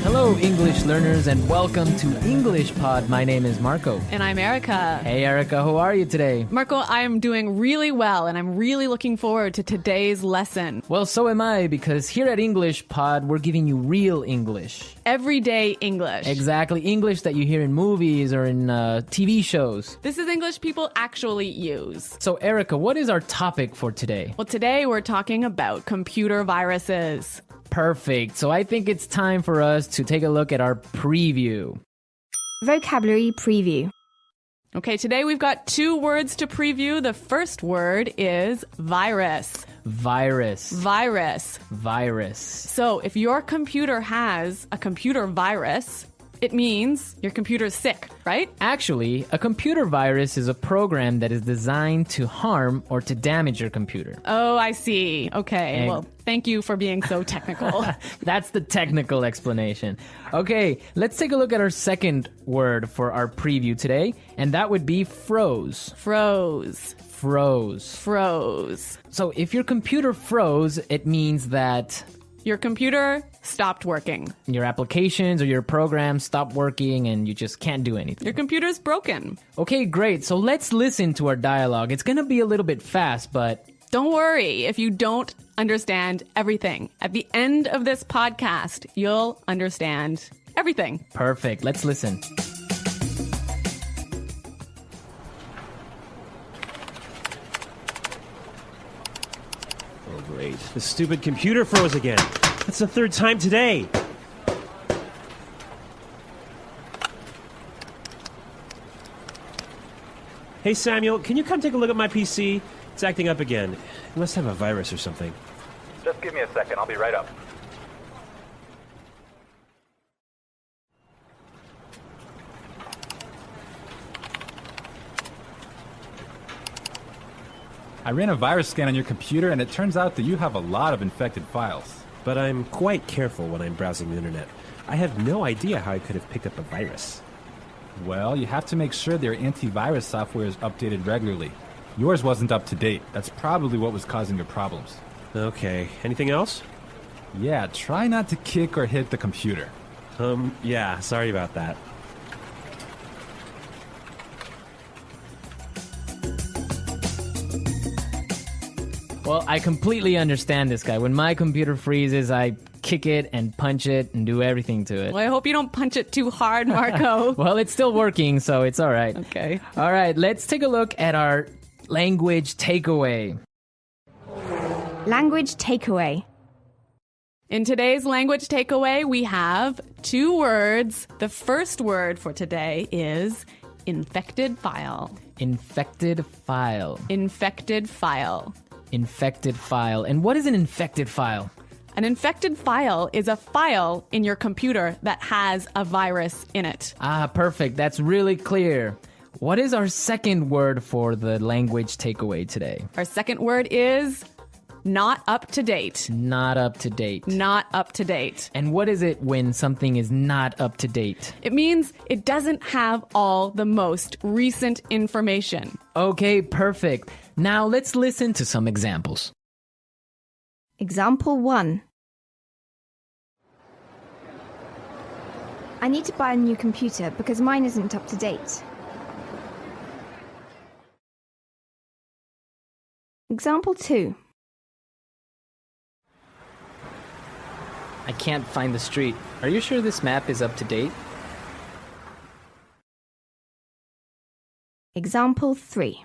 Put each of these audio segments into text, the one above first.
Hello, English learners, and welcome to English Pod. My name is Marco. And I'm Erica. Hey, Erica, how are you today? Marco, I'm doing really well, and I'm really looking forward to today's lesson. Well, so am I, because here at English Pod, we're giving you real English. Everyday English. Exactly, English that you hear in movies or in TV shows. This is English people actually use. So, Erica, what is our topic for today? Well, today we're talking about computer viruses. Perfect. So I think it's time for us to take a look at our preview. Vocabulary preview. Okay, today we've got two words to preview. The first word is virus. Virus. Virus. Virus. So if your computer has a computer virus, it means your computer's sick, right? Actually, a computer virus is a program that is designed to harm or to damage your computer. Oh, I see. Okay, well, thank you for being so technical. That's the technical explanation. Okay, let's take a look at our second word for our preview today, and that would be froze. Froze. Froze. Froze. So if your computer froze, it means that your computer stopped working. Your applications or your programs stopped working and you just can't do anything. Your computer's broken. Okay, great. So let's listen to our dialogue. It's going to be a little bit fast, but don't worry if you don't understand everything. At the end of this podcast, you'll understand everything. Perfect. Let's listen. Oh, great. The stupid computer froze again. That's the third time today. Hey, Samuel, can you come take a look at my PC? It's acting up again. It must have a virus or something. Just give me a second. I'll be right up. I ran a virus scan on your computer, and it turns out that you have a lot of infected files. But I'm quite careful when I'm browsing the internet. I have no idea how I could have picked up a virus. Well, you have to make sure their antivirus software is updated regularly. Yours wasn't up to date. That's probably what was causing your problems. Okay. Anything else? Yeah, try not to kick or hit the computer. Yeah, sorry about that. Well, I completely understand this guy. When my computer freezes, I kick it and punch it and do everything to it. Well, I hope you don't punch it too hard, Marco. Well, it's still working, so it's all right. Okay. All right, let's take a look at our language takeaway. Language takeaway. In today's language takeaway, we have two words. The first word for today is infected file. Infected file. Infected file. Infected file. And what is an infected file? An infected file is a file in your computer that has a virus in it. Ah, perfect. That's really clear. What is our second word for the language takeaway today? Our second word is not up to date. Not up to date. Not up to date. And what is it when something is not up to date? It means it doesn't have all the most recent information. Okay, perfect. Now let's listen to some examples. Example 1. I need to buy a new computer because mine isn't up to date. Example 2. I can't find the street. Are you sure this map is up to date? Example 3.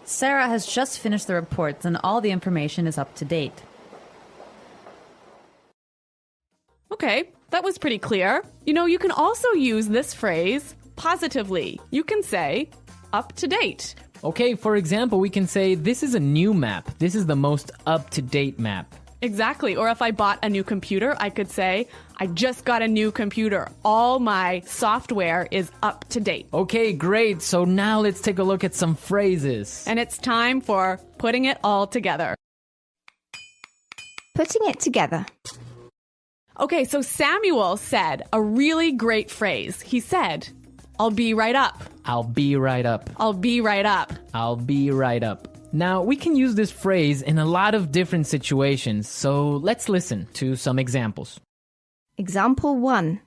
Sarah has just finished the reports and all the information is up to date. Okay, that was pretty clear. You know, you can also use this phrase positively. You can say, up to date. Okay, for example, we can say, this is a new map. This is the most up-to-date map. Exactly. Or if I bought a new computer, I could say, I just got a new computer. All my software is up to date. Okay, great. So now let's take a look at some phrases. And it's time for putting it all together. Putting it together. Okay, so Samuel said a really great phrase. He said, I'll be right up. I'll be right up. I'll be right up. I'll be right up. Now, we can use this phrase in a lot of different situations, so let's listen to some examples. Example 1.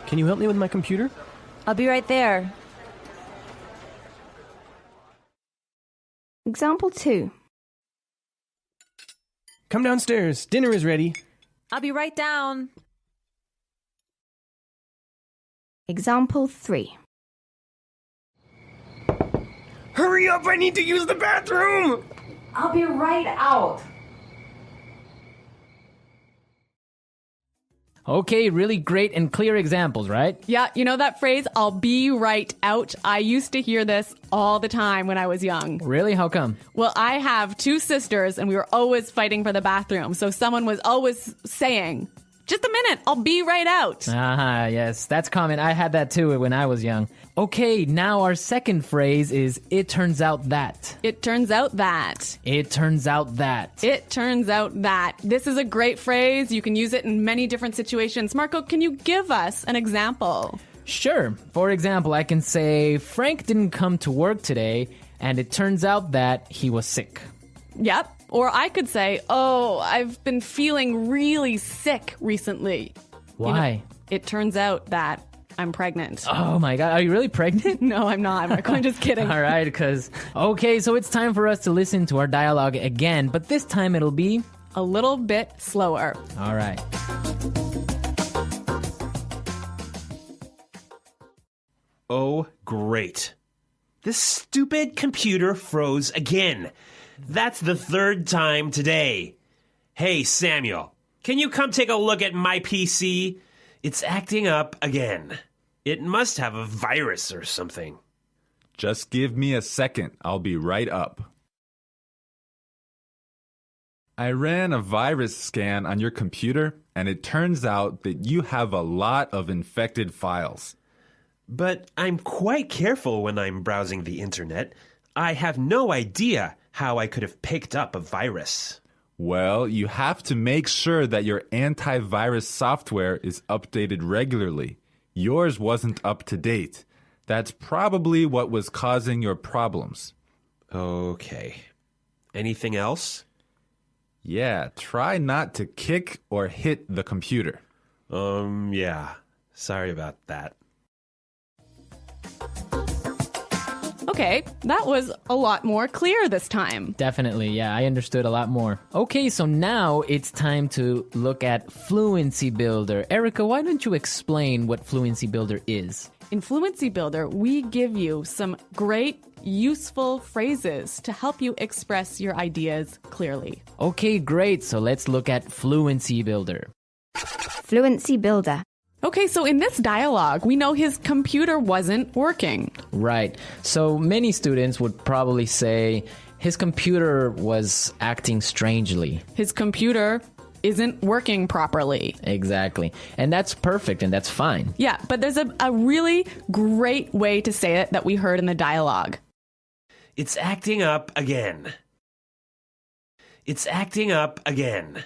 Can you help me with my computer? I'll be right there. Example 2. Come downstairs. Dinner is ready. I'll be right down. Example 3. Hurry up, I need to use the bathroom! I'll be right out. Okay, really great and clear examples, right? Yeah, you know that phrase, I'll be right out? I used to hear this all the time when I was young. Really? How come? Well, I have 2 sisters and we were always fighting for the bathroom. So someone was always saying, just a minute, I'll be right out. Ah, yes, that's common. I had that too when I was young. Okay, now our second phrase is, it turns out that. It turns out that. It turns out that. It turns out that. This is a great phrase. You can use it in many different situations. Marco, can you give us an example? Sure. For example, I can say, Frank didn't come to work today, and it turns out that he was sick. Yep. Or I could say, oh, I've been feeling really sick recently. Why? It turns out that I'm pregnant. Oh my God, are you really pregnant? No, I'm not, Marco. I'm just kidding. All right, okay, so it's time for us to listen to our dialogue again, but this time it'll be A little bit slower. all right. Oh, great. This stupid computer froze again. That's the 3rd time today. Hey, Samuel, can you come take a look at my PC? It's acting up again. It must have a virus or something. Just give me a second. I'll be right up. I ran a virus scan on your computer, and it turns out that you have a lot of infected files. But I'm quite careful when I'm browsing the internet. I have no idea how I could have picked up a virus. Well, you have to make sure that your antivirus software is updated regularly. Yours wasn't up to date. That's probably what was causing your problems. Okay. Anything else? Yeah, try not to kick or hit the computer. Yeah. Sorry about that. Okay, that was a lot more clear this time. Definitely, yeah, I understood a lot more. Okay, so now it's time to look at Fluency Builder. Erica, why don't you explain what Fluency Builder is? In Fluency Builder, we give you some great, useful phrases to help you express your ideas clearly. Okay, great, so let's look at Fluency Builder. Fluency Builder. Okay, so in this dialogue, we know his computer wasn't working. Right, so many students would probably say his computer was acting strangely. His computer isn't working properly. Exactly, and that's perfect and that's fine. Yeah, but there's a really great way to say it that we heard in the dialogue. It's acting up again. It's acting up again.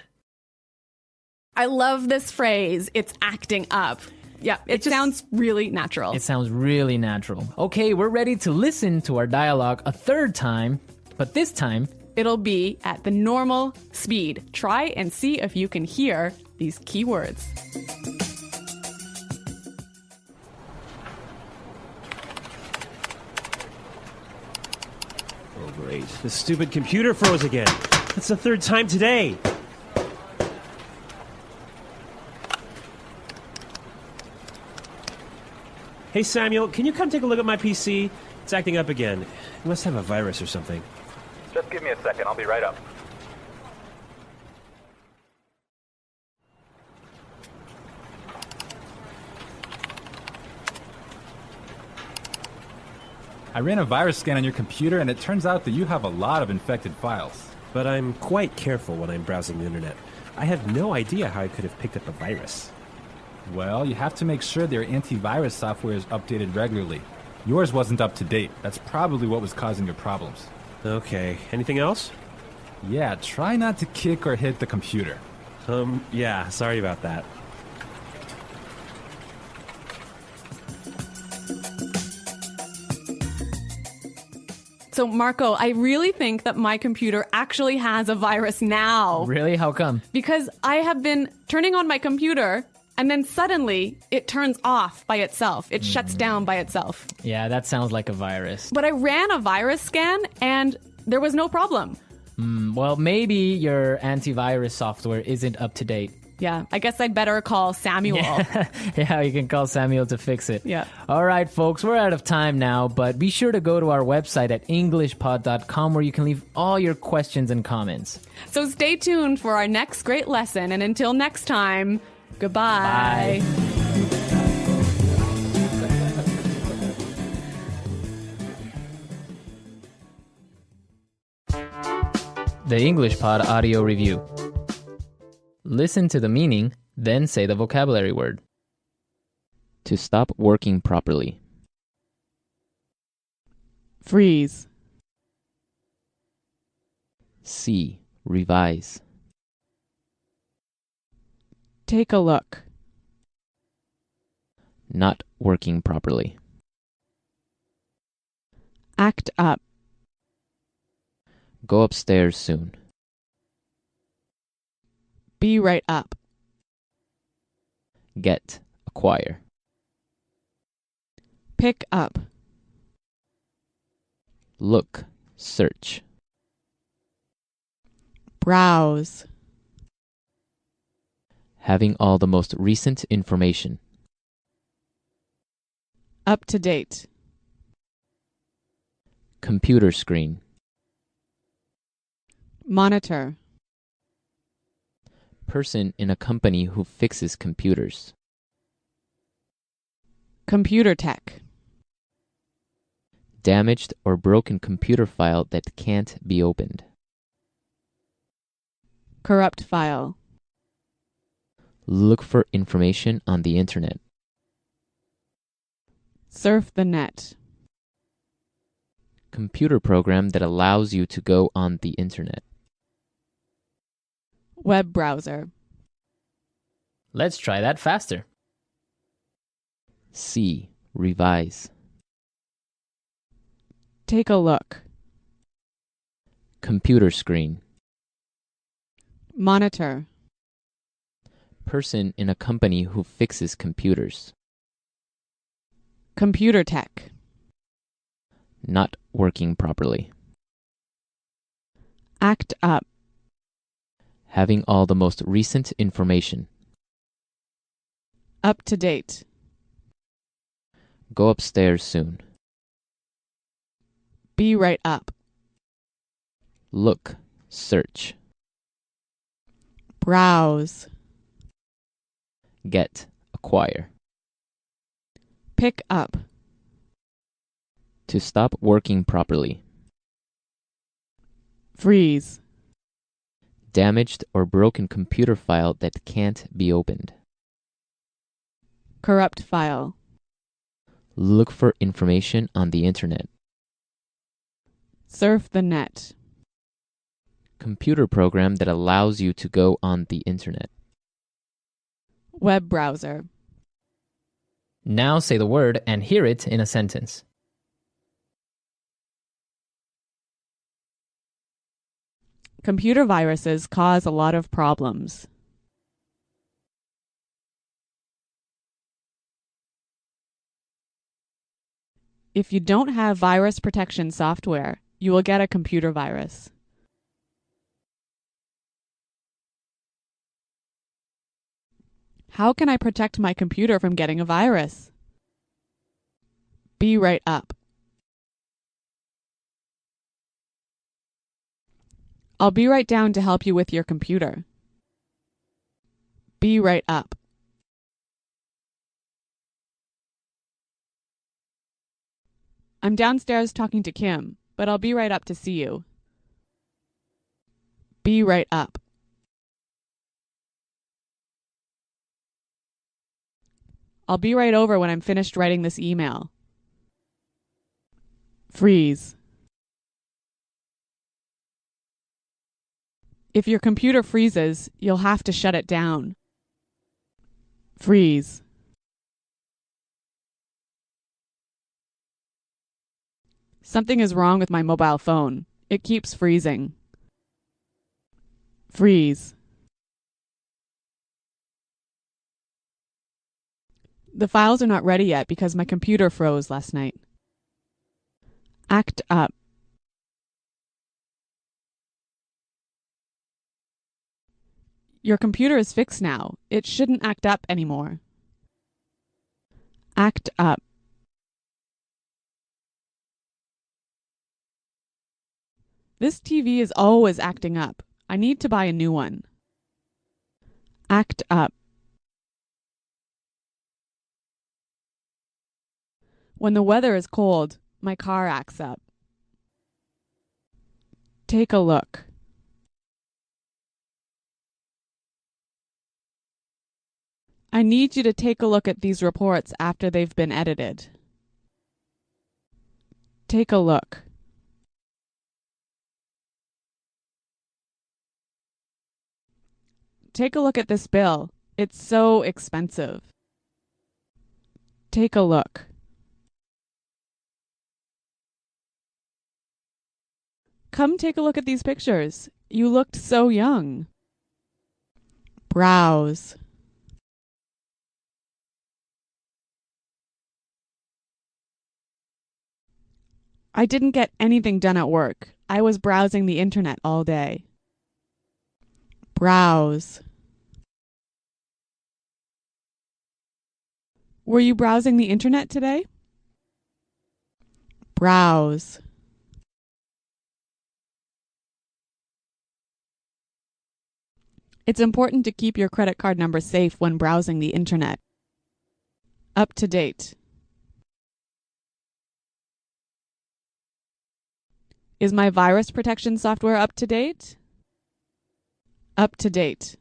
I love this phrase, it's acting up. Yeah, it sounds really natural. It sounds really natural. Okay, we're ready to listen to our dialogue a 3rd time, but this time, it'll be at the normal speed. Try and see if you can hear these key words. Oh, great. This stupid computer froze again. That's the 3rd time today. Hey, Samuel, can you come take a look at my PC? It's acting up again. It must have a virus or something. Just give me a second. I'll be right up. I ran a virus scan on your computer, and it turns out that you have a lot of infected files. But I'm quite careful when I'm browsing the internet. I have no idea how I could have picked up a virus. Well, you have to make sure their antivirus software is updated regularly. Yours wasn't up to date. That's probably what was causing your problems. Okay. Anything else? Yeah, try not to kick or hit the computer. Yeah, sorry about that. So, Marco, I really think that my computer actually has a virus now. Really? How come? Because I have been turning on my computer and then suddenly it turns off by itself. It shuts down by itself. Yeah, that sounds like a virus. But I ran a virus scan and there was no problem. Well, maybe your antivirus software isn't up to date. Yeah, I guess I'd better call Samuel. Yeah, you can call Samuel to fix it. Yeah. All right, folks, we're out of time now, but be sure to go to our website at englishpod.com where you can leave all your questions and comments. So stay tuned for our next great lesson. And until next time, goodbye. Bye. The English Pod Audio Review. Listen to the meaning, then say the vocabulary word. To stop working properly. Freeze. See, revise. Take a look. Not working properly. Act up. Go upstairs soon. Be right up. Get, acquire. Pick up. Look, search. Browse. Having all the most recent information. Up to date. Computer screen. Monitor. Person in a company who fixes computers. Computer tech. Damaged or broken computer file that can't be opened. Corrupt file. Look for information on the internet. Surf the net. Computer program that allows you to go on the internet. Web browser. Let's try that faster. See, revise. Take a look. Computer screen. Monitor. Person in a company who fixes computers. Computer tech. Not working properly. Act up. Having all the most recent information. Up to date. Go upstairs soon. Be right up. Look, search. Browse. Get, acquire. Pick up. To stop working properly. Freeze. Damaged or broken computer file that can't be opened. Corrupt file. Look for information on the internet. Surf the net. Computer program that allows you to go on the internet. Web browser. Now say the word and hear it in a sentence. Computer viruses cause a lot of problems. If you don't have virus protection software, you will get a computer virus. How can I protect my computer from getting a virus? Be right up. I'll be right down to help you with your computer. Be right up. I'm downstairs talking to Kim, but I'll be right up to see you. Be right up. I'll be right over when I'm finished writing this email. Freeze. If your computer freezes, you'll have to shut it down. Freeze. Something is wrong with my mobile phone. It keeps freezing. Freeze. The files are not ready yet because my computer froze last night. Act up. Your computer is fixed now. It shouldn't act up anymore. Act up. This TV is always acting up. I need to buy a new one. Act up. When the weather is cold, my car acts up. Take a look. I need you to take a look at these reports after they've been edited. Take a look. Take a look at this bill. It's so expensive. Take a look. Come take a look at these pictures. You looked so young. Browse. I didn't get anything done at work. I was browsing the internet all day. Browse. Were you browsing the internet today? Browse. It's important to keep your credit card number safe when browsing the internet. Up to date. Is my virus protection software up to date? Up to date.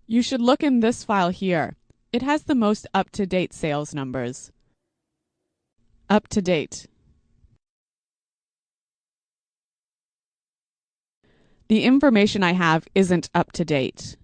You should look in this file here. It has the most up-to-date sales numbers. Up to date. The information I have isn't up to date.